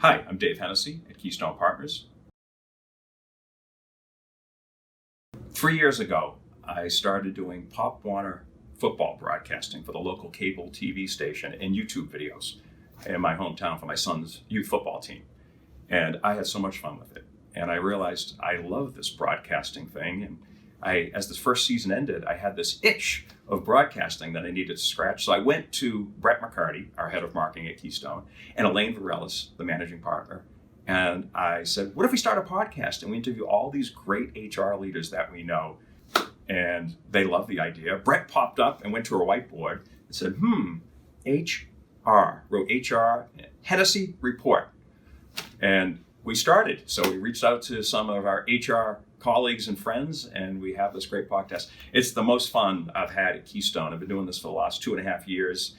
Hi, I'm Dave Hennessy at Keystone Partners. 3 years ago, I started doing Pop Warner football broadcasting for the local cable TV station and YouTube videos in my hometown for my son's youth football team. And I had so much fun with it. And I realized I love this broadcasting thing. And as this first season ended, I had this itch of broadcasting that I needed to scratch. So I went to Brett McCarty, our head of marketing at Keystone, and Elaine Varellis, the managing partner. And I said, what if we start a podcast and we interview all these great HR leaders that we know? And they loved the idea. Brett popped up and went to her whiteboard and said, HR, wrote HR, Hennessy Report. And we started. So we reached out to some of our HR colleagues and friends, and we have this great podcast. It's the most fun I've had at Keystone. I've been doing this for the last 2.5 years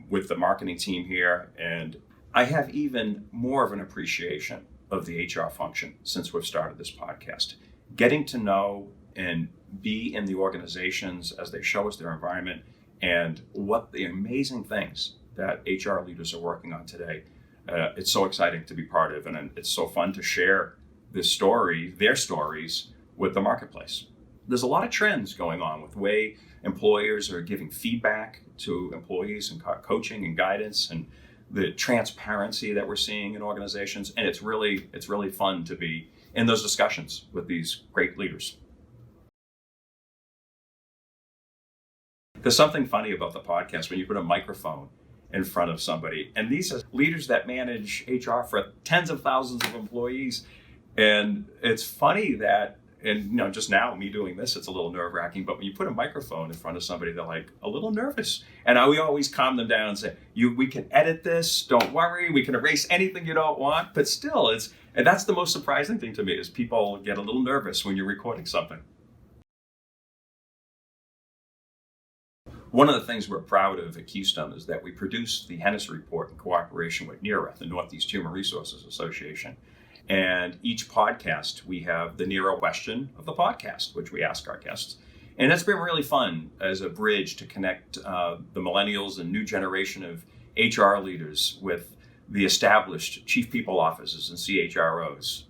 with the marketing team here, and I have even more of an appreciation of the HR function since we've started this podcast. Getting to know and be in the organizations as they show us their environment and what the amazing things that HR leaders are working on today. It's so exciting to be part of, and it's so fun to share this story, their stories, with the marketplace. There's a lot of trends going on with the way employers are giving feedback to employees and coaching and guidance and the transparency that we're seeing in organizations. And it's really fun to be in those discussions with these great leaders. There's something funny about the podcast when you put a microphone in front of somebody, and these are leaders that manage HR for tens of thousands of employees. And it's funny that, and just now me doing this, it's a little nerve-wracking, but when you put a microphone in front of somebody, they're like a little nervous. And we always calm them down and say, we can edit this, don't worry, we can erase anything you don't want, but still and that's the most surprising thing to me is people get a little nervous when you're recording something. One of the things we're proud of at Keystone is that we produce the Hennessy Report in cooperation with NERA, the Northeast Human Resources Association. And each podcast, we have the NERA question of the podcast, which we ask our guests. And it's been really fun as a bridge to connect the millennials and new generation of HR leaders with the established chief people officers and CHROs